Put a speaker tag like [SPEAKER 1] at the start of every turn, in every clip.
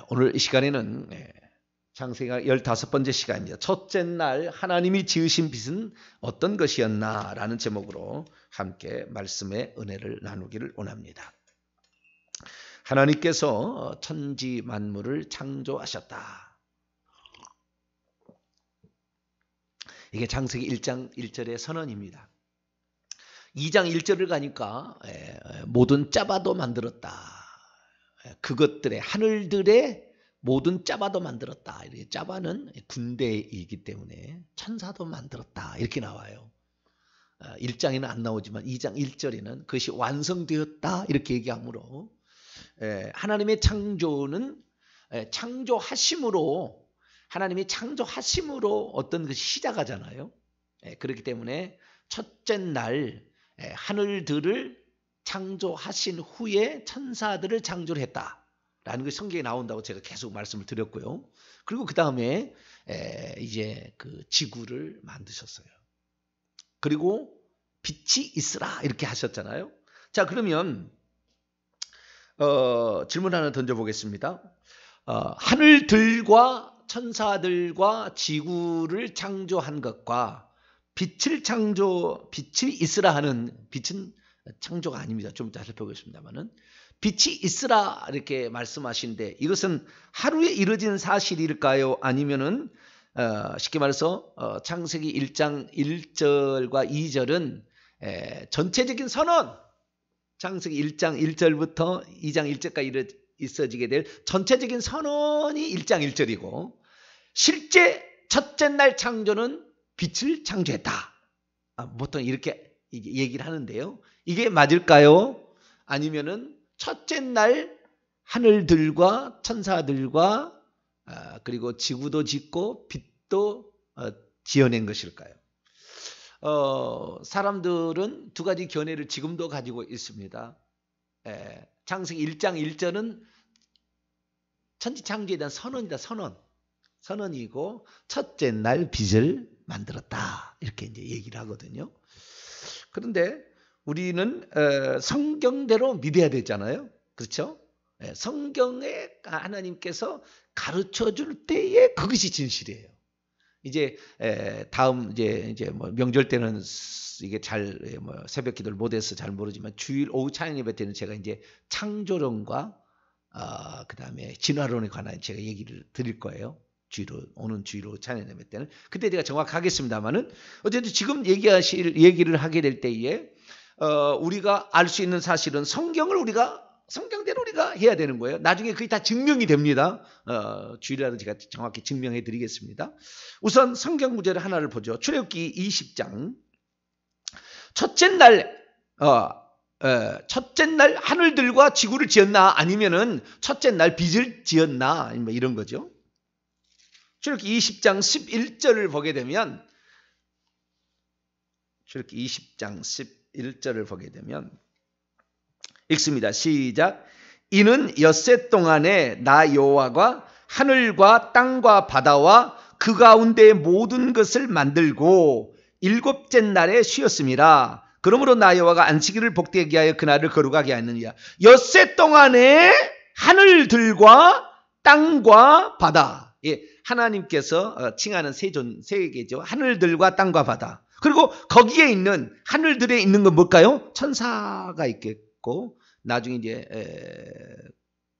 [SPEAKER 1] 오늘 이 시간에는 창세기가 15번째 시간입니다. 첫째 날 하나님이 지으신 빛은 어떤 것이었나 라는 제목으로 함께 말씀의 은혜를 나누기를 원합니다. 하나님께서 천지 만물을 창조하셨다. 이게 창세기 1장 1절의 선언입니다. 2장 1절을 가니까 모든 짜바도 만들었다. 그것들의 하늘들의 모든 짜바도 만들었다. 이렇게 짜바는 군대이기 때문에 천사도 만들었다. 이렇게 나와요. 1장에는 안 나오지만 2장 1절에는 그것이 완성되었다. 이렇게 얘기하므로 하나님의 창조는 창조하심으로 하나님이 창조하심으로 어떤 것이 시작하잖아요. 그렇기 때문에 첫째 날 하늘들을 창조하신 후에 천사들을 창조를 했다라는 것이 성경에 나온다고 제가 계속 말씀을 드렸고요. 그리고 그 다음에 이제 그 지구를 만드셨어요. 그리고 빛이 있으라 이렇게 하셨잖아요. 자, 그러면 질문 하나 던져보겠습니다. 하늘들과 천사들과 지구를 창조한 것과 빛이 있으라 하는 빛은 창조가 아닙니다. 좀 이따 살펴보겠습니다만은 빛이 있으라 이렇게 말씀하신데 이것은 하루에 이루어진 사실일까요? 아니면은 쉽게 말해서 창세기 1장 1절과 2절은 전체적인 선언, 창세기 1장 1절부터 2장 1절까지 있어지게 될 전체적인 선언이 1장 1절이고 실제 첫째 날 창조는 빛을 창조했다. 보통 이렇게 얘기를 하는데요. 이게 맞을까요? 아니면은 첫째 날 하늘들과 천사들과 그리고 지구도 짓고 빛도 지어낸 것일까요? 사람들은 두 가지 견해를 지금도 가지고 있습니다. 창세기 1장 1절은 천지 창조에 대한 선언이다. 선언이고 첫째 날 빛을 만들었다. 이렇게 이제 얘기를 하거든요. 그런데 우리는 성경대로 믿어야 되잖아요. 그렇죠? 성경에 하나님께서 가르쳐 줄 때에 그것이 진실이에요. 이제 다음 이제 뭐 명절 때는 이게 잘 새벽 기도를 못해서 잘 모르지만 주일 오후 찬양 예배 때는 제가 이제 창조론과 그다음에 진화론에 관한 제가 얘기를 드릴 거예요. 오는 주일로 찬양 예배 때는 그때 제가 정확하겠습니다만은 어쨌든 지금 얘기를 하게 될 때에 우리가 알 수 있는 사실은 성경대로 우리가 해야 되는 거예요. 나중에 그게 다 증명이 됩니다. 주일이라도 제가 정확히 증명해 드리겠습니다. 우선 성경 구절 하나를 보죠. 출애굽기 20장 첫째 날 하늘들과 지구를 지었나 아니면은 첫째 날 빛을 지었나 뭐 이런 거죠. 출애굽기 20장 11절을 보게 되면 출애굽기 20장 11절을 보게 되면 읽습니다. 시작. 이는 엿새 동안에 나 여호와가 하늘과 땅과 바다와 그 가운데의 모든 것을 만들고 일곱째 날에 쉬었습니다. 그러므로 나 여호와가 안식일을 복되게 하여 그날을 거룩하게 하느니라. 엿새 동안에 하늘들과 땅과 바다. 하나님께서 칭하는 세 개죠. 하늘들과 땅과 바다. 그리고 거기에 있는 하늘들에 있는 건 뭘까요? 천사가 있겠고 나중에 이제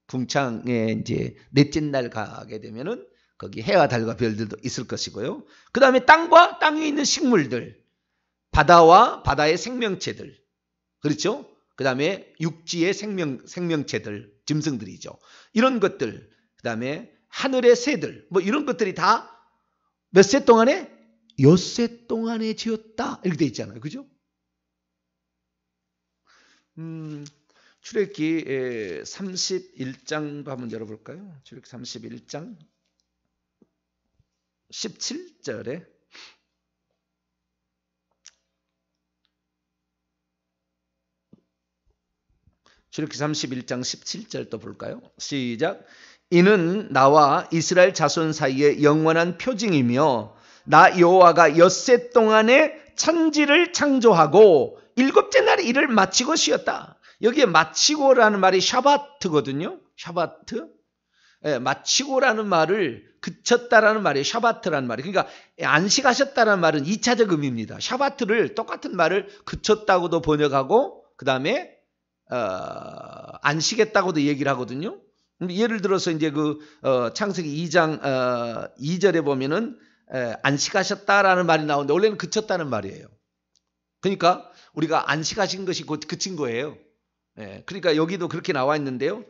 [SPEAKER 1] 궁창에 이제 넷째 날 가게 되면은 거기 해와 달과 별들도 있을 것이고요. 그 다음에 땅과 땅에 있는 식물들, 바다와 바다의 생명체들, 그렇죠? 그 다음에 육지의 생명체들, 짐승들이죠. 이런 것들, 그 다음에 하늘의 새들, 뭐 이런 것들이 다 몇 세 동안에? 엿새 동안에 지었다. 이렇게 돼 있잖아요. 그죠? 출애굽기 31장 한번 열어볼까요? 출애굽기 31장 17절에 출애굽기 31장 17절 또 볼까요? 시작. 이는 나와 이스라엘 자손 사이에 영원한 표징이며 나 여호와가 엿새 동안에 천지를 창조하고 일곱째 날에 일을 마치고 쉬었다. 여기에 마치고라는 말이 샤바트거든요. 샤바트. 마치고라는 말을 그쳤다라는 말이에요. 샤바트라는 말이. 그러니까 안식하셨다라는 말은 2차적 의미입니다. 샤바트를 똑같은 말을 그쳤다고도 번역하고 그 다음에 안식했다고도 얘기를 하거든요. 예를 들어서 이제 창세기 2장 2절에 보면은 안식하셨다라는 말이 나오는데 원래는 그쳤다는 말이에요. 그러니까 우리가 안식하신 것이 곧 그친 거예요. 그러니까 여기도 그렇게 나와 있는데요.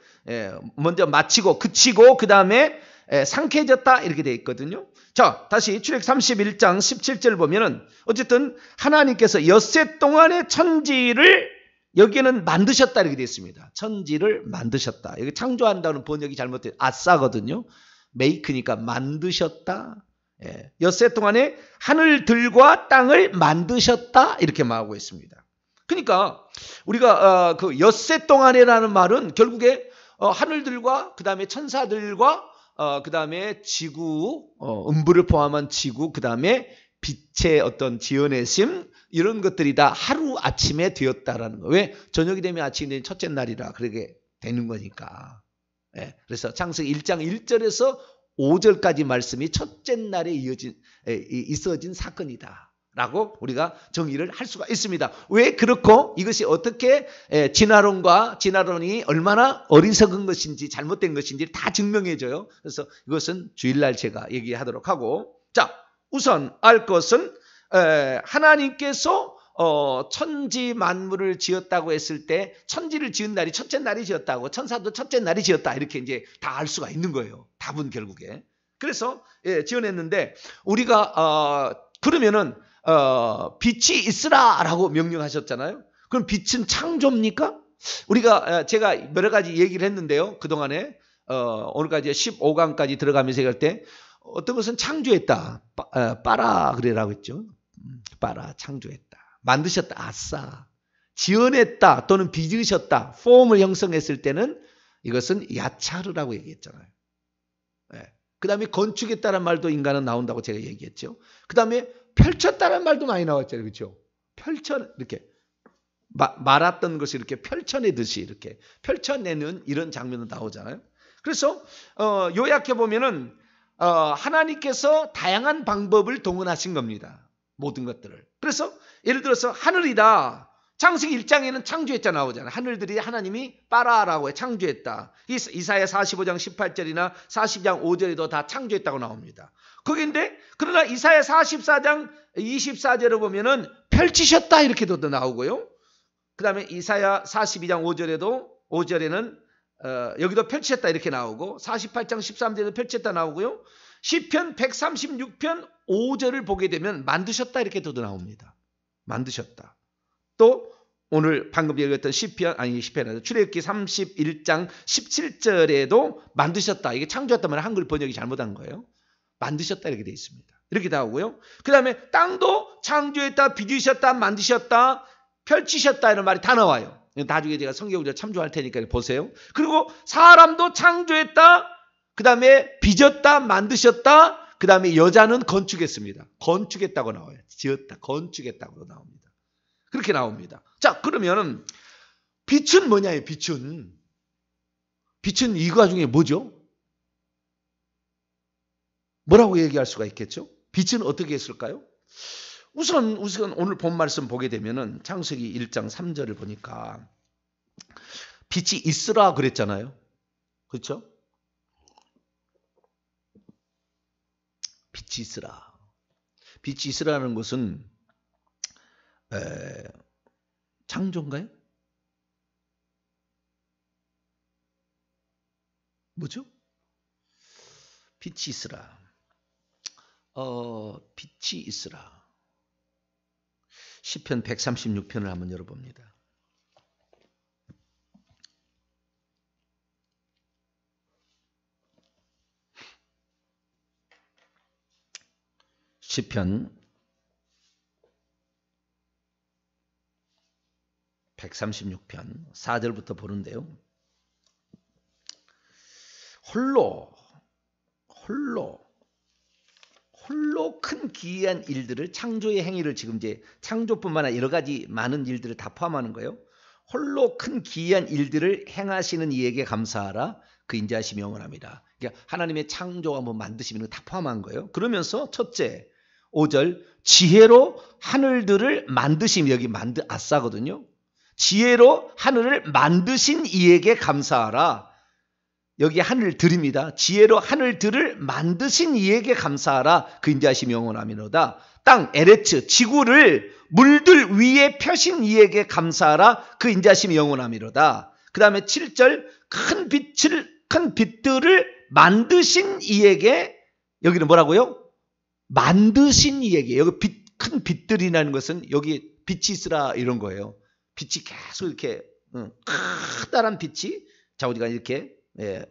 [SPEAKER 1] 먼저 마치고 그치고 그 다음에 상쾌해졌다 이렇게 되어 있거든요. 자, 다시 출애굽 31장 17절 보면은 어쨌든 하나님께서 엿새 동안의 천지를 여기에는 만드셨다 이렇게 되어 있습니다. 천지를 만드셨다. 여기 창조한다는 번역이 잘못된 아싸거든요. 메이크니까 만드셨다. 엿새 동안에 하늘들과 땅을 만드셨다 이렇게 말하고 있습니다. 그러니까 우리가 그 엿새 동안에라는 말은 결국에 하늘들과 그 다음에 천사들과 그 다음에 지구, 음부를 포함한 지구, 그 다음에 빛의 어떤 지어내심 이런 것들이 다 하루 아침에 되었다라는 거. 왜? 저녁이 되면 아침이 되면 첫째 날이라 그렇게 되는 거니까. 그래서 창세기 1장 1절에서 5절까지 말씀이 첫째 날에 있어진 사건이다. 라고 우리가 정의를 할 수가 있습니다. 왜 그렇고 이것이 어떻게 진화론이 얼마나 어리석은 것인지 잘못된 것인지 다 증명해줘요. 그래서 이것은 주일날 제가 얘기하도록 하고, 자, 우선 알 것은 하나님께서 천지 만물을 지었다고 했을 때 천지를 지은 날이 첫째 날이 지었다고 천사도 첫째 날이 지었다 이렇게 이제 다 알 수가 있는 거예요. 답은 결국에. 그래서 지어냈는데 우리가 그러면은 빛이 있으라라고 명령하셨잖아요. 그럼 빛은 창조입니까? 우리가 제가 여러 가지 얘기를 했는데요. 그동안에 오늘까지 15강까지 들어가면서 얘기할 때 어떤 것은 창조했다. 빠라 그래라고 했죠. 빠라 창조했다. 만드셨다. 아싸. 지어냈다 또는 빚으셨다. 폼을 형성했을 때는 이것은 야차르라고 얘기했잖아요. 그 다음에 건축했다는 말도 인간은 나온다고 제가 얘기했죠. 그 다음에 펼쳤다는 말도 많이 나왔잖아요. 그렇죠? 이렇게 말았던 것이 이렇게 펼쳐내듯이 이렇게 펼쳐내는 이런 장면도 나오잖아요. 그래서 요약해 보면은 하나님께서 다양한 방법을 동원하신 겁니다. 모든 것들을. 그래서 예를 들어서 하늘이다. 창세기 1장에는 창조했자 나오잖아요. 하늘들이 하나님이 빠라라고 해 창조했다. 이사야 45장 18절이나 40장 5절에도 다 창조했다고 나옵니다. 거기인데 그러나 이사야 44장 24절을 보면은 펼치셨다 이렇게도 나오고요. 그 다음에 이사야 42장 5절에는 여기도 펼치셨다 이렇게 나오고 48장 13절에도 펼치셨다 나오고요. 시편 136편 5절을 보게 되면 만드셨다 이렇게도 나옵니다. 만드셨다. 또 오늘 방금 얘기했던 출애굽기 31장 17절에도 만드셨다. 이게 창조했단 말은 한글 번역이 잘못한 거예요. 만드셨다 이렇게 되어 있습니다. 이렇게 나오고요. 그 다음에 땅도 창조했다, 빚으셨다, 만드셨다, 펼치셨다 이런 말이 다 나와요. 나중에 제가 성경을 참조할 테니까 보세요. 그리고 사람도 창조했다, 그 다음에 빚었다, 만드셨다, 그 다음에 여자는 건축했습니다. 건축했다고 나와요. 지었다, 건축했다고 나옵니다. 그렇게 나옵니다. 자, 그러면 빛은 뭐냐요? 빛은 이거 중에 뭐죠? 뭐라고 얘기할 수가 있겠죠? 빛은 어떻게 했을까요? 우선 오늘 본 말씀 보게 되면은 창세기 1장 3절을 보니까 빛이 있으라 그랬잖아요. 그렇죠? 빛이 있으라. 빛이 있으라는 것은 창조인가요? 뭐죠? 빛이 있으라. 빛이 있으라. 시편 136편을 한번 열어봅니다. 시편 136편 4절부터 보는데요. 홀로 큰 기이한 일들을 창조의 행위를 지금 이제 창조뿐만 아니라 여러 가지 많은 일들을 다 포함하는 거예요. 홀로 큰 기이한 일들을 행하시는 이에게 감사하라. 그 인자하심이 영원합니다. 그러니까 하나님의 창조와 뭐 만드시는 거 다 포함한 거예요. 그러면서 첫째 5절 지혜로 하늘들을 만드심 여기 아싸거든요. 지혜로 하늘을 만드신 이에게 감사하라. 여기 하늘들입니다. 지혜로 하늘들을 만드신 이에게 감사하라. 그 인자하심이 영원하미로다. 땅 에레츠 지구를 물들 위에 펴신 이에게 감사하라. 그 인자하심이 영원하미로다. 그 다음에 7절 큰 빛들을 만드신 이에게 여기는 뭐라고요? 만드신 이에게. 여기 큰 빛들이라는 것은 여기 빛이 있으라 이런 거예요. 빛이 계속 이렇게 커다란 빛이 자우지가 이렇게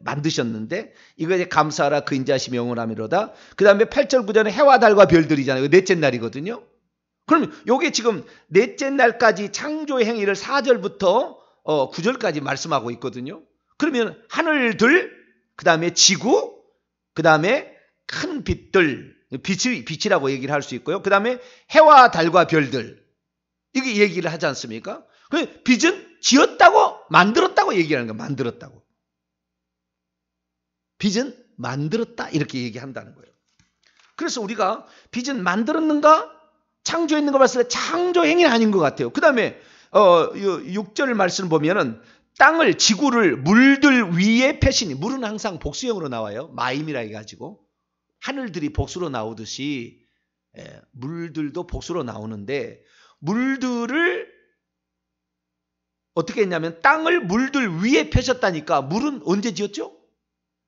[SPEAKER 1] 만드셨는데 이거에 감사하라. 그 인자하심이 영원하미로다. 그 다음에 8절 9절은 해와 달과 별들이잖아요. 넷째 날이거든요. 그럼 요게 지금 넷째 날까지 창조의 행위를 4절부터 9절까지 말씀하고 있거든요. 그러면 하늘들, 그 다음에 지구, 그 다음에 큰 빛들, 빛이라고 얘기를 할 수 있고요. 그 다음에 해와 달과 별들, 이게 얘기를 하지 않습니까? 빛은 지었다고, 만들었다고 얘기하는 거예요. 만들었다고. 빛은 만들었다 이렇게 얘기한다는 거예요. 그래서 우리가 빛은 만들었는가? 창조했는가 봤을 때 창조 행위는 아닌 것 같아요. 그 다음에 6절 말씀을 보면은 땅을 지구를 물들 위에 펴시니 물은 항상 복수형으로 나와요. 마임이라 해가지고 하늘들이 복수로 나오듯이 물들도 복수로 나오는데 물들을 어떻게 했냐면 땅을 물들 위에 펴셨다니까 물은 언제 지었죠?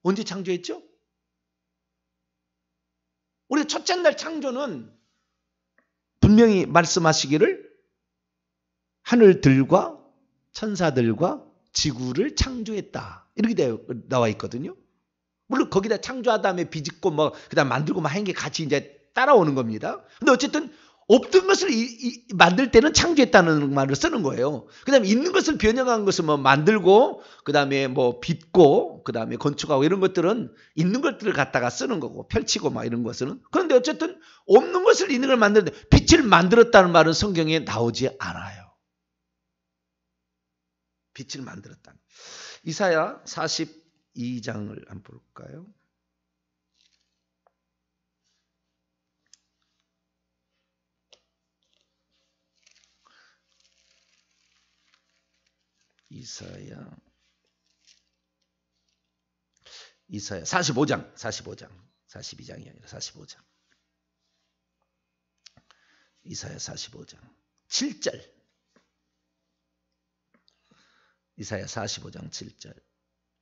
[SPEAKER 1] 언제 창조했죠? 우리 첫째 날 창조는 분명히 말씀하시기를 하늘들과 천사들과 지구를 창조했다. 이렇게 나와 있거든요. 물론 거기다 창조한 다음에 비집고 뭐 그다음 만들고 막 한 게 같이 이제 따라오는 겁니다. 근데 어쨌든 없던 것을 만들 때는 창조했다는 말을 쓰는 거예요. 그 다음에 있는 것을 변형한 것을 뭐 만들고, 그 다음에 뭐 빚고, 그 다음에 건축하고 이런 것들은 있는 것들을 갖다가 쓰는 거고, 펼치고 막 이런 것은. 그런데 어쨌든 없는 것을 있는 걸 만드는데 빛을 만들었다는 말은 성경에 나오지 않아요. 빛을 만들었다. 이사야 42장을 한번 볼까요? 이사야 45장 42장이 아니라 45장 이사야 45장 7절 이사야 45장 7절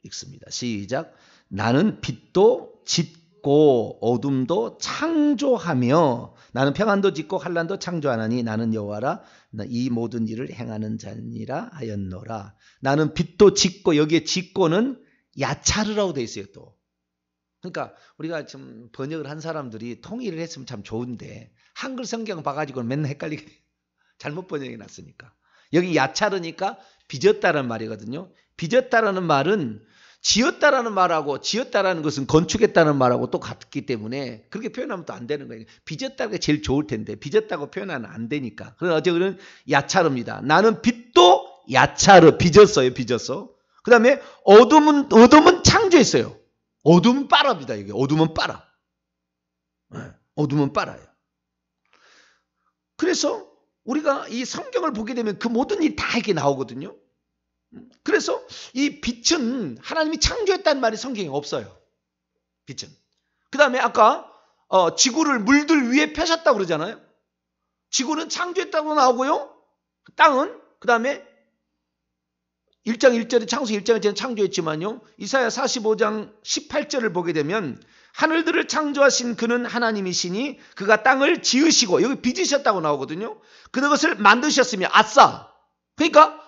[SPEAKER 1] 읽습니다. 시작. 나는 빛도 짓고 어둠도 창조하며 나는 평안도 짓고 환난도 창조하나니 나는 여호와라 이 모든 일을 행하는 자니라 하였노라. 나는 빛도 짓고 여기에 짓고는 야차르라고 돼 있어요. 또 그러니까 우리가 좀 번역을 한 사람들이 통일을 했으면 참 좋은데 한글 성경 봐가지고는 맨날 헷갈리게 잘못 번역이 났으니까 여기 야차르니까 빚었다는 말이거든요. 빚었다라는 말은 지었다라는 말하고 지었다라는 것은 건축했다는 말하고 또 같기 때문에 그렇게 표현하면 또 안 되는 거예요. 빚었다는 게 제일 좋을 텐데 빚었다고 표현하면 안 되니까. 그래서 어쨌든 야차르입니다. 나는 빛도 야차르 빚었어요. 빚었어. 그 다음에 어둠은 창조했어요. 어둠은 빨아입니다. 여기 어둠은 빨아. 어둠은 빨아요. 그래서 우리가 이 성경을 보게 되면 그 모든 일이 다 이렇게 나오거든요. 그래서 이 빛은 하나님이 창조했다는 말이 성경에 없어요. 빛은. 그 다음에 아까 지구를 물들 위에 펴셨다고 그러잖아요. 지구는 창조했다고 나오고요. 땅은 그 다음에 1장 1절에 창세기 1장 1절에 창조했지만요. 이사야 45장 18절을 보게 되면 하늘들을 창조하신 그는 하나님이시니 그가 땅을 지으시고 여기 빚으셨다고 나오거든요. 그것을 만드셨으며 아싸. 그러니까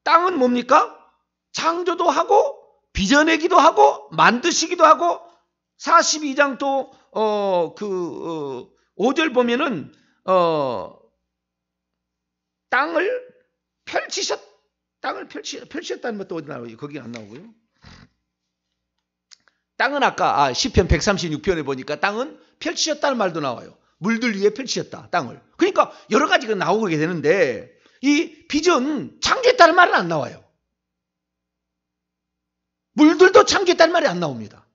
[SPEAKER 1] 땅은 뭡니까? 창조도 하고 빚어내기도 하고 만드시기도 하고 42장 또 5절 보면은 땅을 펼치셨다는 것도 어디 나오죠? 거기 안 나오고요. 땅은 아까 시편 136편에 보니까 땅은 펼치셨다는 말도 나와요. 물들 위에 펼치셨다. 땅을. 그러니까 여러 가지가 나오게 되는데 이 빚은 창조했다는 말은 안 나와요. 물들도 물도 창조했다는 말이 안 나옵니다.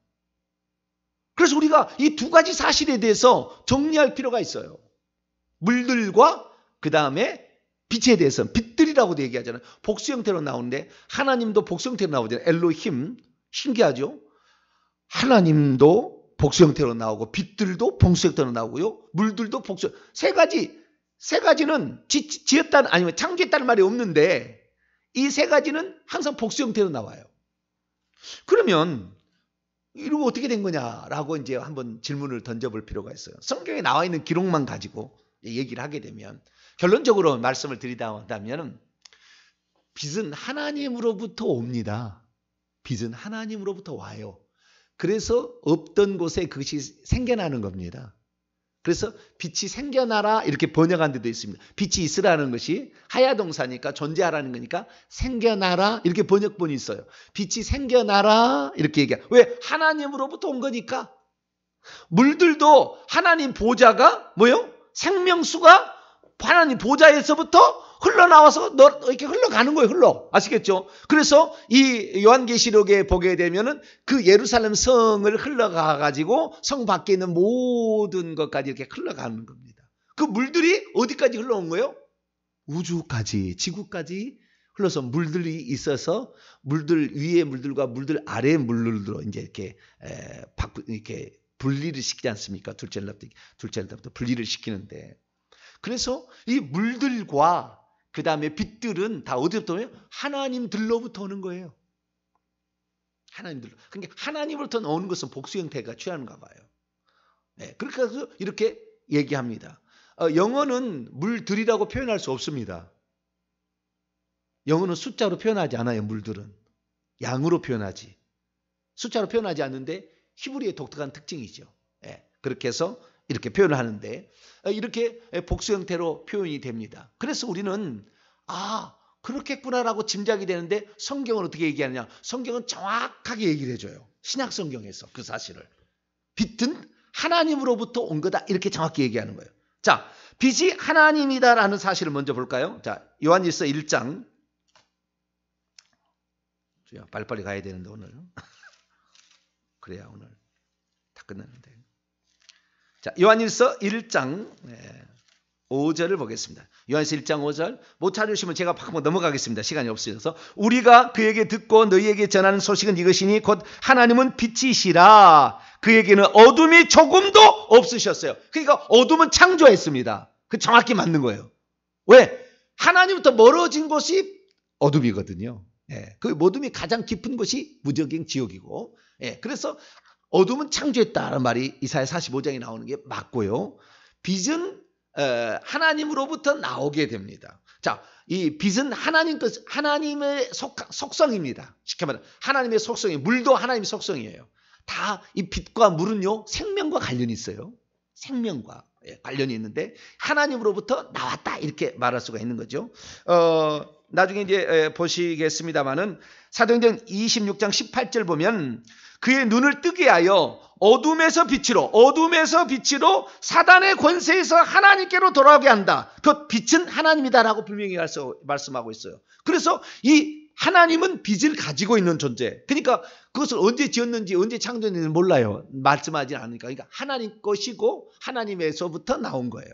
[SPEAKER 1] 그래서 우리가 이 두 가지 사실에 대해서 정리할 필요가 있어요. 물들과 그 다음에 빛에 대해서는 빛들이라고도 얘기하잖아요. 복수 형태로 나오는데 하나님도 복수 형태로 나오잖아요. 엘로힘. 신기하죠? 하나님도 복수 형태로 나오고 빛들도 복수 형태로 나오고요. 물들도 복수. 세 가지는 지었다는 아니면 창조했다는 말이 없는데 이 세 가지는 항상 복수 형태로 나와요. 그러면 이러고 어떻게 된 거냐라고 이제 한번 질문을 던져볼 필요가 있어요. 성경에 나와 있는 기록만 가지고 얘기를 하게 되면 결론적으로 말씀을 드리다면 빛은 하나님으로부터 옵니다. 빛은 하나님으로부터 와요. 그래서 없던 곳에 그것이 생겨나는 겁니다. 그래서 빛이 생겨나라 이렇게 번역한 데도 있습니다. 빛이 있으라는 것이 하야동사니까 존재하라는 거니까 생겨나라 이렇게 번역본이 있어요. 빛이 생겨나라 이렇게 얘기해요. 왜? 하나님으로부터 온 거니까. 물들도 하나님 보좌가 뭐요? 생명수가 하나님 보좌에서부터 흘러나와서 이렇게 흘러가는 거예요. 흘러. 아시겠죠? 그래서 이 요한계시록에 보게 되면은 그 예루살렘 성을 흘러가가지고 성 밖에 있는 모든 것까지 이렇게 흘러가는 겁니다. 그 물들이 어디까지 흘러온 거예요? 우주까지, 지구까지 흘러서 물들이 있어서 물들 위의 물들과 물들 아래의 물들로 이제 이렇게 분리를 시키지 않습니까? 둘째 날부터 분리를 시키는데. 그래서 이 물들과 그 다음에 빛들은 다 어디부터 오요? 하나님들로부터 오는 거예요. 하나님들로. 그러니까 하나님으로부터 오는 것은 복수 형태가 취하는가 봐요. 네, 그렇게 해서 이렇게 얘기합니다. 영어는 물들이라고 표현할 수 없습니다. 영어는 숫자로 표현하지 않아요. 물들은. 양으로 표현하지. 숫자로 표현하지 않는데 히브리의 독특한 특징이죠. 네, 그렇게 해서 이렇게 표현을 하는데 이렇게 복수 형태로 표현이 됩니다. 그래서 우리는 그렇겠구나라고 짐작이 되는데 성경은 어떻게 얘기하느냐. 성경은 정확하게 얘기를 해줘요. 신약 성경에서 그 사실을. 빛은 하나님으로부터 온 거다 이렇게 정확히 얘기하는 거예요. 자, 빛이 하나님이다라는 사실을 먼저 볼까요? 자, 요한일서 1장. 빨리빨리 가야 되는데 오늘. 그래야 오늘 다 끝났는데. 자, 요한일서 1장 5절을 보겠습니다. 요한일서 1장 5절 못 찾으시면 제가 한번 넘어가겠습니다. 시간이 없어서. 우리가 그에게 듣고 너희에게 전하는 소식은 이것이니 곧 하나님은 빛이시라. 그에게는 어둠이 조금도 없으셨어요. 그러니까 어둠은 창조했습니다. 그 정확히 맞는 거예요. 왜? 하나님부터 멀어진 곳이 어둠이거든요. 그 어둠이 가장 깊은 곳이 무적행 지옥이고. 그래서 어둠은 창조했다는 말이 이사야 45장에 나오는 게 맞고요. 빛은 하나님으로부터 나오게 됩니다. 자, 이 빛은 하나님의 속성입니다. 쉽게 말하면 하나님의 속성이 물도 하나님의 속성이에요. 다 이 빛과 물은요 생명과 관련이 있어요. 생명과 관련이 있는데 하나님으로부터 나왔다 이렇게 말할 수가 있는 거죠. 나중에 이제 보시겠습니다만은 사도행전 26장 18절 보면 그의 눈을 뜨게 하여 어둠에서 빛으로 사단의 권세에서 하나님께로 돌아오게 한다. 그 빛은 하나님이다라고 분명히 말씀하고 있어요. 그래서 이 하나님은 빛을 가지고 있는 존재. 그러니까 그것을 언제 지었는지 언제 창조했는지 몰라요. 말씀하지 않으니까. 그러니까 하나님 것이고 하나님에서부터 나온 거예요.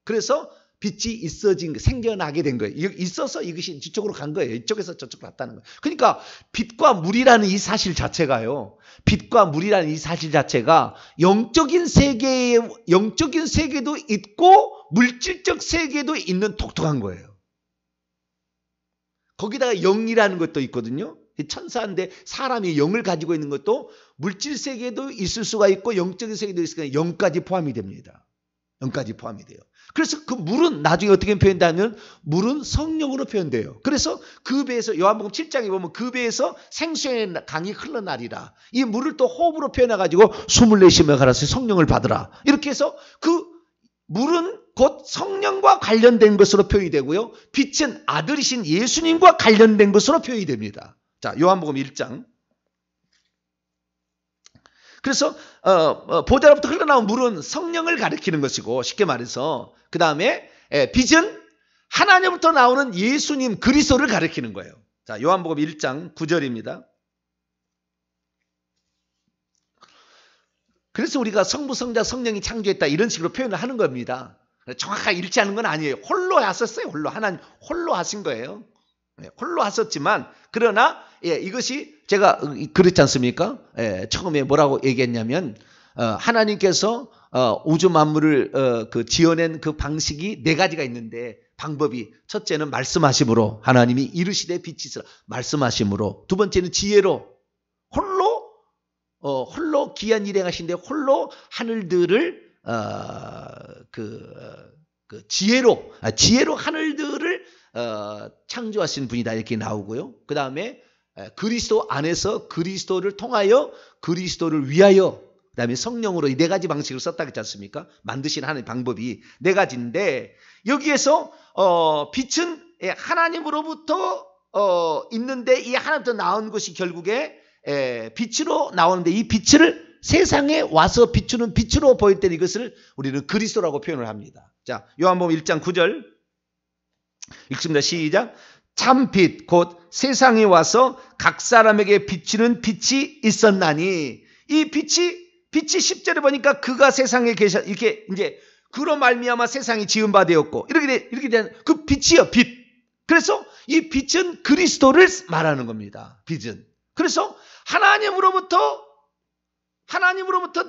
[SPEAKER 1] 그래서 빛이 생겨나게 된 거예요. 있어서 이것이 이쪽으로 간 거예요. 이쪽에서 저쪽으로 갔다는 거예요. 그러니까 빛과 물이라는 이 사실 자체가요. 빛과 물이라는 이 사실 자체가 영적인 세계도 있고 물질적 세계도 있는 독특한 거예요. 거기다가 영이라는 것도 있거든요. 천사인데 사람이 영을 가지고 있는 것도 물질 세계도 있을 수가 있고 영적인 세계도 있으니까 영까지 포함이 됩니다. 영까지 포함이 돼요. 그래서 그 물은 나중에 어떻게 표현되냐면 물은 성령으로 표현돼요. 그래서 그 배에서 요한복음 7장에 보면 그 배에서 생수의 강이 흘러나리라. 이 물을 또 호흡으로 표현해가지고 숨을 내쉬며 가라서 성령을 받으라. 이렇게 해서 그 물은 곧 성령과 관련된 것으로 표현이 되고요. 빛은 아들이신 예수님과 관련된 것으로 표현이 됩니다. 자, 요한복음 1장. 그래서 보좌로부터 흘러나온 물은 성령을 가리키는 것이고 쉽게 말해서 그 다음에 빛은 하나님부터 나오는 예수님 그리스도를 가리키는 거예요. 자, 요한복음 1장 9절입니다. 그래서 우리가 성부, 성자, 성령이 창조했다 이런 식으로 표현을 하는 겁니다. 정확하게 일치하는 건 아니에요. 홀로 하셨어요. 홀로. 하나님 홀로 하신 거예요. 홀로 하셨지만 그러나 이것이 제가 그렇지 않습니까? 처음에 뭐라고 얘기했냐면 하나님께서 우주 만물을 지어낸 그 방식이 네 가지가 있는데 방법이 첫째는 말씀하심으로 하나님이 이르시되 빛이 있으라 말씀하심으로 두 번째는 지혜로 홀로 기한 일행하신데 홀로 하늘들을 지혜로 하늘들을 창조하신 분이다 이렇게 나오고요. 그 다음에 그리스도 안에서 그리스도를 통하여 그리스도를 위하여 그 다음에 성령으로 이 네 가지 방식을 썼다 그랬지 않습니까? 만드신 하나님의 방법이 네 가지인데 여기에서 빛은 하나님으로부터 있는데 이 하나님부터 나온 것이 결국에 빛으로 나오는데 이 빛을 세상에 와서 비추는 빛으로 보일 때는 이것을 우리는 그리스도라고 표현을 합니다. 자, 요한복음 1장 9절 읽습니다. 시작. 참 빛 곧 세상에 와서 각 사람에게 비추는 빛이 있었나니 이 빛이 10절에 보니까 그가 세상에 계셔 이렇게 이제 그로 말미암아 세상이 지은 바 되었고 이렇게 된 그 빛이요 빛. 그래서 이 빛은 그리스도를 말하는 겁니다. 빛은. 그래서 하나님으로부터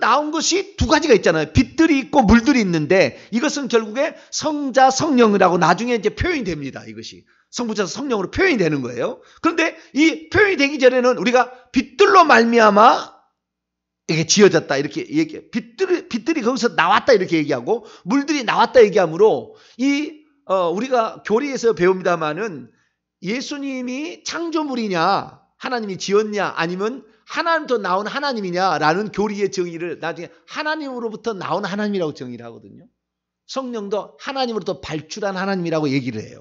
[SPEAKER 1] 나온 것이 두 가지가 있잖아요. 빛들이 있고 물들이 있는데 이것은 결국에 성자 성령이라고 나중에 이제 표현이 됩니다. 이것이 성부자 성령으로 표현이 되는 거예요. 그런데 이 표현이 되기 전에는 우리가 빛들로 말미암아 이게 지어졌다 이렇게 얘기. 빛들이 거기서 나왔다 이렇게 얘기하고 물들이 나왔다 얘기하므로 우리가 교리에서 배웁니다마는 예수님이 창조물이냐 하나님이 지었냐 아니면 하나님부터 나온 하나님이냐라는 교리의 정의를 나중에 하나님으로부터 나온 하나님이라고 정의를 하거든요. 성령도 하나님으로부터 발출한 하나님이라고 얘기를 해요.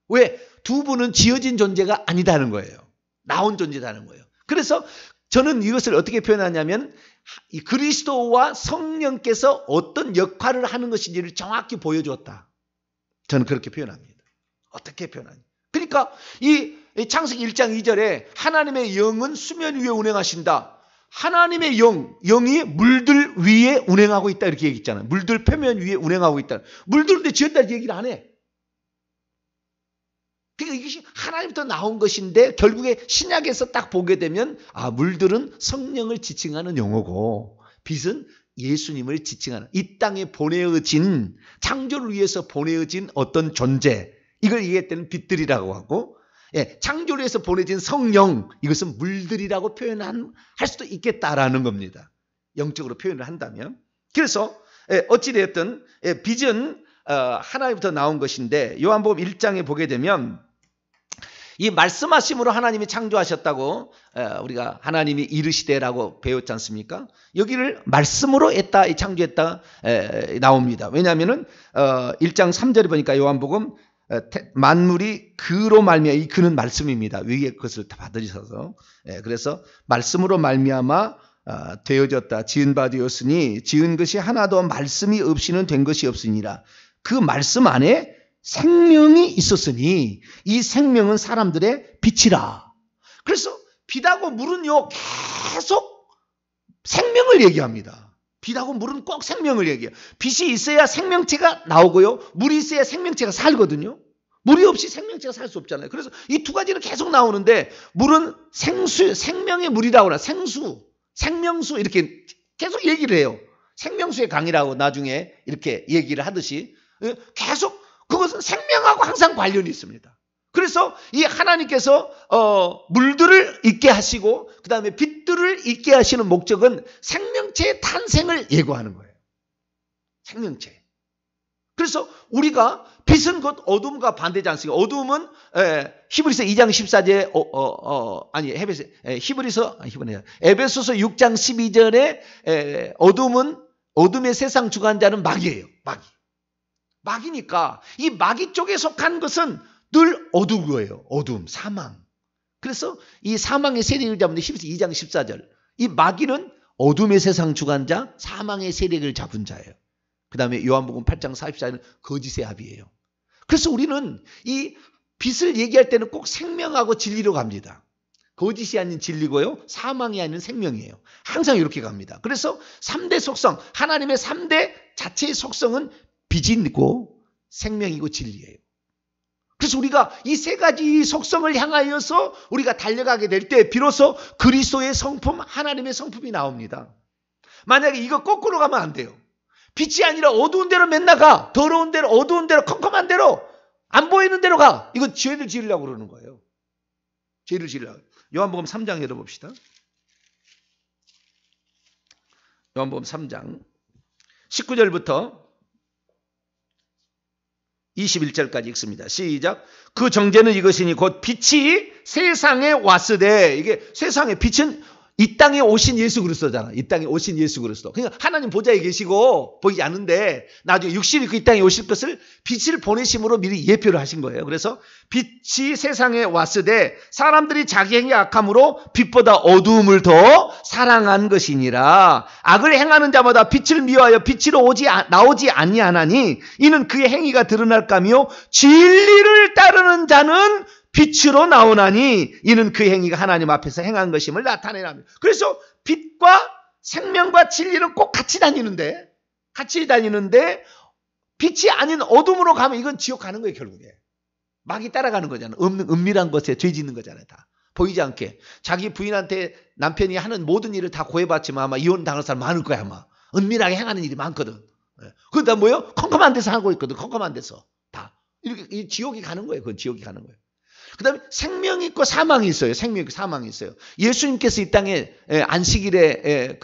[SPEAKER 1] 왜? 두 분은 지어진 존재가 아니다는 거예요. 나온 존재다는 거예요. 그래서 저는 이것을 어떻게 표현하냐면 이 그리스도와 성령께서 어떤 역할을 하는 것인지를 정확히 보여주었다. 저는 그렇게 표현합니다. 어떻게 표현하냐. 그러니까 이 창세기 1장 2절에 하나님의 영은 수면 위에 운행하신다. 하나님의 영이 물들 위에 운행하고 있다 이렇게 얘기했잖아요. 물들 표면 위에 운행하고 있다. 물들인데 지었다 얘기를 안 해. 그러니까 이것이 하나님부터 나온 것인데 결국에 신약에서 딱 보게 되면 물들은 성령을 지칭하는 용어고 빛은 예수님을 지칭하는 이 땅에 보내어진 창조를 위해서 보내어진 어떤 존재 이걸 얘기할 때는 빛들이라고 하고 창조를 위해서 보내진 성령 이것은 물들이라고 할 수도 있겠다라는 겁니다. 영적으로 표현을 한다면. 그래서 어찌되었든 빛은 하나님부터 나온 것인데 요한복음 1장에 보게 되면 이 말씀하심으로 하나님이 창조하셨다고 우리가 하나님이 이르시되라고 배웠지 않습니까? 여기를 말씀으로 했다 창조했다 나옵니다. 왜냐하면은 1장 3절에 보니까 요한복음 만물이 그로 말미암아 이 그는 말씀입니다. 위에 것을 다 받으셔서 그래서 말씀으로 말미암아 되어졌다. 지은 바 되었으니 지은 것이 하나도 말씀이 없이는 된 것이 없으니라. 그 말씀 안에 생명이 있었으니 이 생명은 사람들의 빛이라. 그래서 빛하고 물은요 계속 생명을 얘기합니다. 빛하고 물은 꼭 생명을 얘기해요. 빛이 있어야 생명체가 나오고요. 물이 있어야 생명체가 살거든요. 물이 없이 생명체가 살 수 없잖아요. 그래서 이 두 가지는 계속 나오는데 물은 생명의 물이라고 하나 생명수 이렇게 계속 얘기를 해요. 생명수의 강이라고 나중에 이렇게 얘기를 하듯이 계속 그것은 생명하고 항상 관련이 있습니다. 그래서 이 하나님께서 물들을 있게 하시고 그 다음에 빛들을 있게 하시는 목적은 생명체의 탄생을 예고하는 거예요. 생명체. 그래서 우리가 빛은 곧 어둠과 반대지 않습니까? 어둠은 히브리서 2장 14절에 에베소서 6장 12절에 어둠의 세상 주관자는 마귀예요. 마귀니까 이 마귀 쪽에 속한 것은 늘 어두워요. 어둠, 사망. 그래서 이 사망의 세력을 잡는 히브리서 2장 14절. 이 마귀는 어둠의 세상 주관자, 사망의 세력을 잡은 자예요. 그 다음에 요한복음 8장 44절은 거짓의 아비예요. 그래서 우리는 이 빛을 얘기할 때는 꼭 생명하고 진리로 갑니다. 거짓이 아닌 진리고요. 사망이 아닌 생명이에요. 항상 이렇게 갑니다. 그래서 3대 속성, 하나님의 3대 자체의 속성은 빛이고 생명이고 진리예요. 그래서 우리가 이 세 가지 속성을 향하여서 우리가 달려가게 될 때 비로소 그리스도의 성품, 하나님의 성품이 나옵니다. 만약에 이거 거꾸로 가면 안 돼요. 빛이 아니라 어두운 데로 맨날 가. 더러운 데로, 어두운 데로, 컴컴한 데로, 안 보이는 데로 가. 이건 죄를 지으려고 그러는 거예요. 죄를 지으려고. 요한복음 3장 열어봅시다. 요한복음 3장 19절부터 21절까지 읽습니다. 시작. 그 정죄는 이것이니 곧 빛이 세상에 왔으되, 이게 세상에 빛은 이 땅에 오신 예수 그리스도잖아. 이 땅에 오신 예수 그리스도. 그러니까 하나님 보좌에 계시고 보이지 않는데 나중에 육신이 그 이 땅에 오실 것을 빛을 보내심으로 미리 예표를 하신 거예요. 그래서 빛이 세상에 왔으되 사람들이 자기 행위 악함으로 빛보다 어두움을 더 사랑한 것이니라. 악을 행하는 자마다 빛을 미워하여 빛으로 나오지 아니하나니 이는 그의 행위가 드러날까며 진리를 따르는 자는 빛으로 나오나니 이는 그 행위가 하나님 앞에서 행한 것임을 나타내랍니다. 그래서 빛과 생명과 진리는 꼭 같이 다니는데 빛이 아닌 어둠으로 가면 이건 지옥 가는 거예요. 결국에 마귀 따라가는 거잖아. 은밀한 것에 죄 짓는 거잖아요. 다 보이지 않게. 자기 부인한테 남편이 하는 모든 일을 다 고해봤지만 아마 이혼 당할 사람 많을 거야. 아마 은밀하게 행하는 일이 많거든. 그러다 뭐요? 컴컴한 데서 하고 있거든. 컴컴한 데서 다 이렇게 이 지옥이 가는 거예요. 그건 지옥이 가는 거예요. 그 다음에 생명이 있고 사망이 있어요. 생명이 있고 사망이 있어요. 예수님께서 이 땅에 안식일에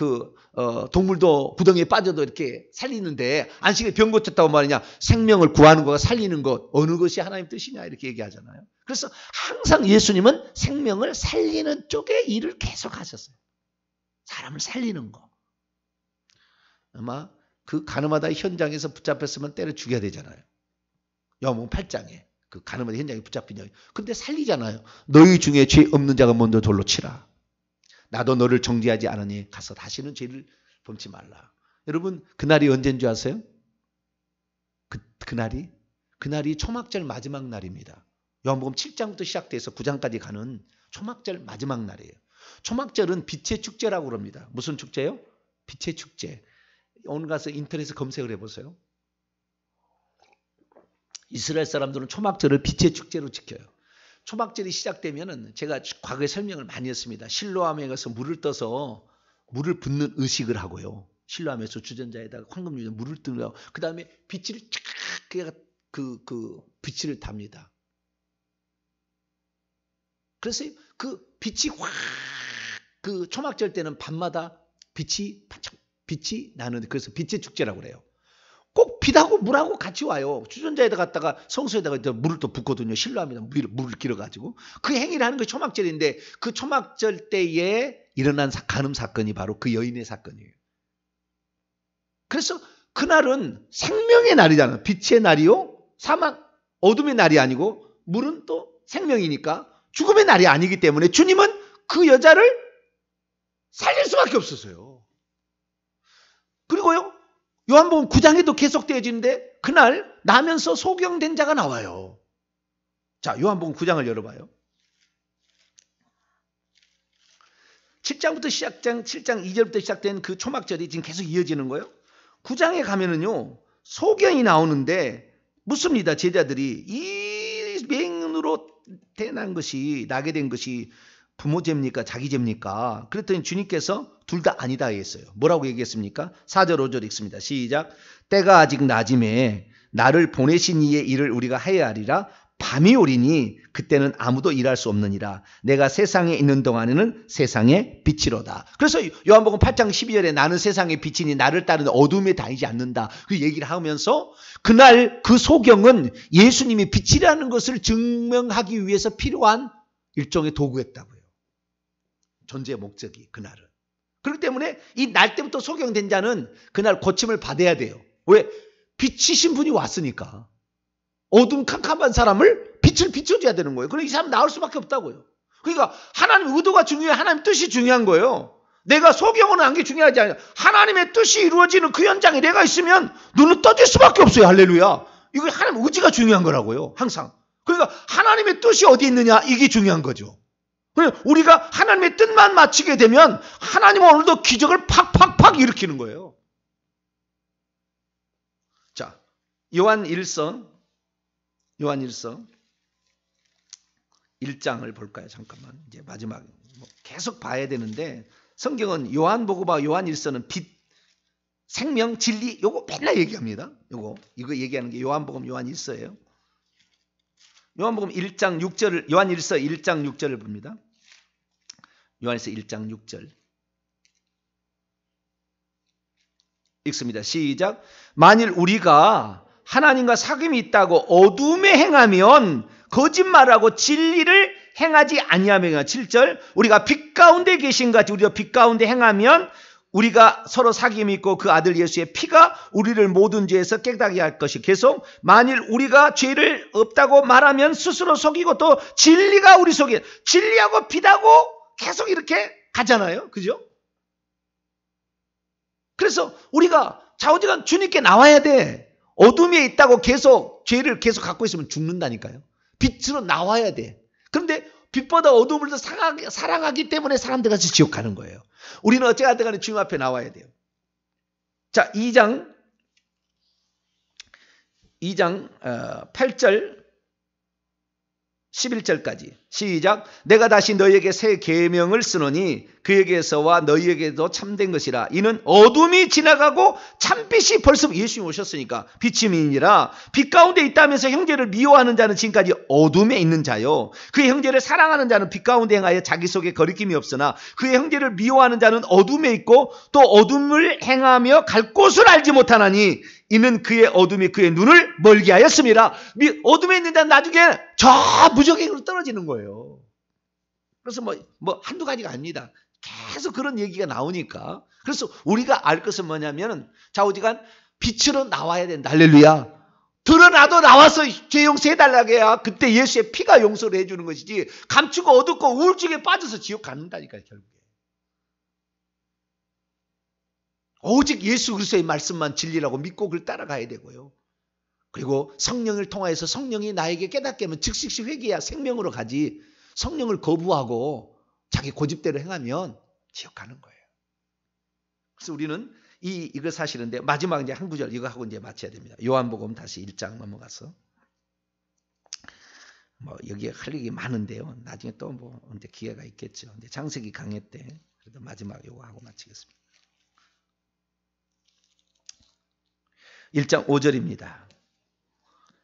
[SPEAKER 1] 동물도 구덩이에 빠져도 이렇게 살리는데 안식일에 병 고쳤다고 말이냐. 생명을 구하는 것과 살리는 것 어느 것이 하나님 뜻이냐 이렇게 얘기하잖아요. 그래서 항상 예수님은 생명을 살리는 쪽에 일을 계속 하셨어요. 사람을 살리는 거. 아마 그 가늠하다 현장에서 붙잡혔으면 때려 죽여야 되잖아요. 요한복음 8장에. 그 가늠하다 현장에 붙잡힌 여인. 근데 살리잖아요. 너희 중에 죄 없는 자가 먼저 돌로 치라. 나도 너를 정죄하지 않으니 가서 다시는 죄를 범치 말라. 여러분 그날이 언제인 줄 아세요? 그날이 초막절 마지막 날입니다. 요한복음 7장부터 시작돼서 9장까지 가는 초막절 마지막 날이에요. 초막절은 빛의 축제라고 그럽니다. 무슨 축제요? 빛의 축제. 오늘 가서 인터넷에 검색을 해보세요. 이스라엘 사람들은 초막절을 빛의 축제로 지켜요. 초막절이 시작되면은 제가 과거에 설명을 많이 했습니다. 실로암에 가서 물을 떠서 물을 붓는 의식을 하고요. 실로암에서 주전자에다가 황금유전 물을 뜨고 그 다음에 빛을 쫙 그 빛을 답니다. 그래서 그 빛이 확 그 초막절 때는 밤마다 빛이 나는 그래서 빛의 축제라고 그래요. 꼭 빛하고 물하고 같이 와요. 주전자에다 갖다가 성소에다가 물을 또 붓거든요. 실로암에다 물을 길어가지고. 그 행위를 하는 게 초막절인데 그 초막절 때에 일어난 간음 사건이 바로 그 여인의 사건이에요. 그래서 그날은 생명의 날이잖아요. 빛의 날이요. 어둠의 날이 아니고 물은 또 생명이니까 죽음의 날이 아니기 때문에 주님은 그 여자를 살릴 수밖에 없었어요. 그리고요. 요한복음 9장에도 계속되어지는데 그날 나면서 소경된 자가 나와요. 자, 요한복음 9장을 열어봐요. 7장 2절부터 시작된 그 초막절이 지금 계속 이어지는 거예요. 9장에 가면은요. 소경이 나오는데 묻습니다. 제자들이 이 맹인으로 나게 된 것이 부모 죄입니까? 자기 죄입니까? 그랬더니 주님께서 둘 다 아니다 했어요. 뭐라고 얘기했습니까? 4절 5절 읽습니다. 시작. 때가 아직 낮음에 나를 보내신 이의 일을 우리가 해야 하리라. 밤이 오리니 그때는 아무도 일할 수 없느니라. 내가 세상에 있는 동안에는 세상의 빛이로다. 그래서 요한복음 8장 12절에 나는 세상의 빛이니 나를 따르는 어둠에 다니지 않는다. 그 얘기를 하면서 그날 그 소경은 예수님이 빛이라는 것을 증명하기 위해서 필요한 일종의 도구였다고요. 존재의 목적이 그날은. 그렇기 때문에 이 날 때부터 소경된 자는 그날 고침을 받아야 돼요. 왜? 빛이신 분이 왔으니까. 어둠 캄캄한 사람을 빛을 비춰줘야 되는 거예요. 그러니 이 사람 나올 수밖에 없다고요. 그러니까 하나님 의도가 중요해. 하나님 뜻이 중요한 거예요. 내가 소경은 한 게 중요하지 않아요. 하나님의 뜻이 이루어지는 그 현장에 내가 있으면 눈은 떠질 수밖에 없어요. 할렐루야. 이거 하나님 의지가 중요한 거라고요. 항상. 그러니까 하나님의 뜻이 어디 있느냐 이게 중요한 거죠. 우리가 하나님의 뜻만 맞추게 되면 하나님은 오늘도 기적을 팍팍팍 일으키는 거예요. 자, 요한 1서 1장을 볼까요? 잠깐만. 이제 마지막 계속 봐야 되는데 성경은 요한복음과 요한 1서는 빛, 생명, 진리 요거 맨날 얘기합니다. 이거 얘기하는 게 요한복음 요한 1서예요. 요한복음 1장 6절을 요한 1서 1장 6절을 봅니다. 요한에서 1장 6절 읽습니다. 시작. 만일 우리가 하나님과 사귐이 있다고 어둠에 행하면 거짓말하고 진리를 행하지 아니하며 7절 우리가 빛 가운데 계신 같이 우리가 빛 가운데 행하면 우리가 서로 사귐이 있고 그 아들 예수의 피가 우리를 모든 죄에서 깨닫게 할 것이 계속 만일 우리가 죄를 없다고 말하면 스스로 속이고 또 진리가 우리 속에 진리하고 빛하고 계속 이렇게 가잖아요. 그죠? 그래서 우리가 좌우지간 주님께 나와야 돼. 어둠에 있다고 계속 죄를 계속 갖고 있으면 죽는다니까요. 빛으로 나와야 돼. 그런데 빛보다 어둠을 더 사랑하기 때문에 사람들 같이 지옥 가는 거예요. 우리는 어찌하든 간에 주님 앞에 나와야 돼요. 자, 2장 8절 11절까지 시작. 내가 다시 너희에게 새 계명을 쓰노니 그에게서와 너희에게도 참된 것이라. 이는 어둠이 지나가고 참빛이 벌써 예수님이 오셨으니까 빛이니라. 빛 가운데 있다면서 형제를 미워하는 자는 지금까지 어둠에 있는 자요. 그의 형제를 사랑하는 자는 빛 가운데 행하여 자기 속에 거리낌이 없으나 그의 형제를 미워하는 자는 어둠에 있고 또 어둠을 행하며 갈 곳을 알지 못하나니 이는 그의 어둠이 그의 눈을 멀게 하였습니다. 어둠에 있는 자는 나중에 저 무적행으로 떨어지는 거예요. 그래서 뭐 한두 가지가 아닙니다. 계속 그런 얘기가 나오니까. 그래서 우리가 알 것은 뭐냐면 좌우지간 빛으로 나와야 된다. 할렐루야. 드러나도 나와서 죄 용서해달라고 해야 그때 예수의 피가 용서를 해주는 것이지 감추고 어둡고 우울증에 빠져서 지옥 가는다니까요. 결국에. 오직 예수 그리스도의 말씀만 진리라고 믿고 그걸 따라가야 되고요. 그리고 성령을 통하여서 성령이 나에게 깨닫게 하면 즉시 회개해야 생명으로 가지 성령을 거부하고 자기 고집대로 행하면 지옥 가는 거예요. 그래서 우리는 이거 사실인데 마지막 이제 한 구절 이거 하고 이제 마쳐야 됩니다. 요한복음 다시 1장 넘어가서 여기에 할 얘기 많은데요. 나중에 또 언제 기회가 있겠죠. 이제 창세기 강해 때 그래도 마지막 요거 하고 마치겠습니다. 1장 5절입니다.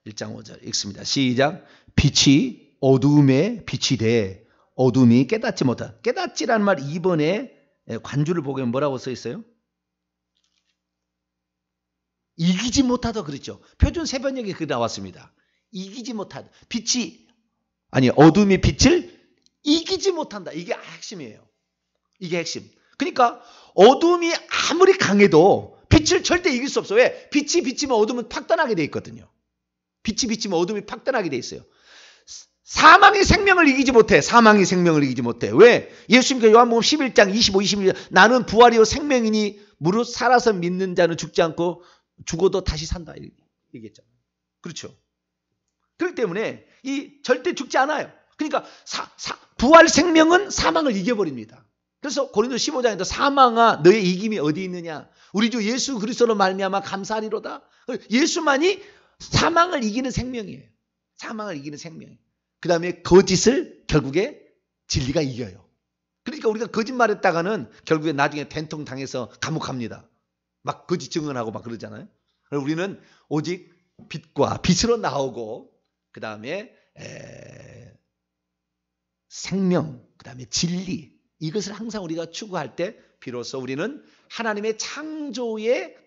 [SPEAKER 1] 1장 5절 읽습니다. 시작. 빛이 어둠에 빛이 돼 어둠이 깨닫지 못하다. 깨닫지라는 말 2번에 관주를 보면 뭐라고 써 있어요? 이기지 못하다 그랬죠. 표준 세번역에 그게 나왔습니다. 이기지 못하다. 어둠이 빛을 이기지 못한다. 이게 핵심이에요. 이게 핵심. 그러니까 어둠이 아무리 강해도 빛을 절대 이길 수 없어. 왜? 빛이 비치면 어둠은 팍 떠나게 돼 있거든요. 빛이 비치면 어둠이 팍 떠나게 돼 있어요. 사망이 생명을 이기지 못해. 사망이 생명을 이기지 못해. 왜? 예수님께서 요한복음 11장 25, 26절 나는 부활이요 생명이니 무릇 살아서 믿는 자는 죽지 않고 죽어도 다시 산다. 얘기했잖아요. 그렇죠. 그렇기 때문에 이 절대 죽지 않아요. 그러니까 부활 생명은 사망을 이겨버립니다. 그래서 고린도 15장에도 사망아 너의 이김이 어디 있느냐. 우리 주 예수 그리스도로 말미암아 감사하리로다. 예수만이 사망을 이기는 생명이에요. 사망을 이기는 생명이에요. 그 다음에 거짓을 결국에 진리가 이겨요. 그러니까 우리가 거짓말했다가는 결국에 나중에 된통 당해서 감옥 갑니다. 막 거짓 증언하고 막 그러잖아요. 우리는 오직 빛과 빛으로 나오고 그 다음에 생명, 그 다음에 진리 이것을 항상 우리가 추구할 때 비로소 우리는 하나님의 창조의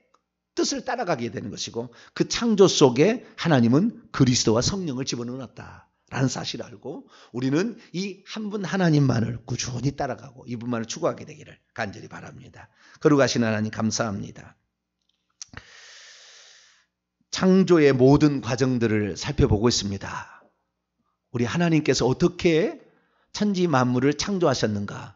[SPEAKER 1] 뜻을 따라가게 되는 것이고 그 창조 속에 하나님은 그리스도와 성령을 집어넣었다라는 사실을 알고 우리는 이 한 분 하나님만을 꾸준히 따라가고 이분만을 추구하게 되기를 간절히 바랍니다. 거룩하신 하나님 감사합니다. 창조의 모든 과정들을 살펴보고 있습니다. 우리 하나님께서 어떻게 천지 만물을 창조하셨는가?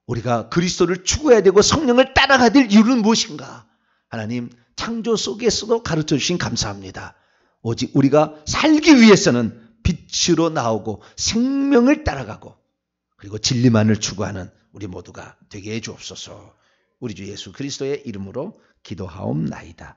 [SPEAKER 1] 우리가 그리스도를 추구해야 되고 성령을 따라가야 될 이유는 무엇인가? 하나님 창조 속에서도 가르쳐 주신 감사합니다. 오직 우리가 살기 위해서는 빛으로 나오고 생명을 따라가고 그리고 진리만을 추구하는 우리 모두가 되게 해 주옵소서. 우리 주 예수 그리스도의 이름으로 기도하옵나이다.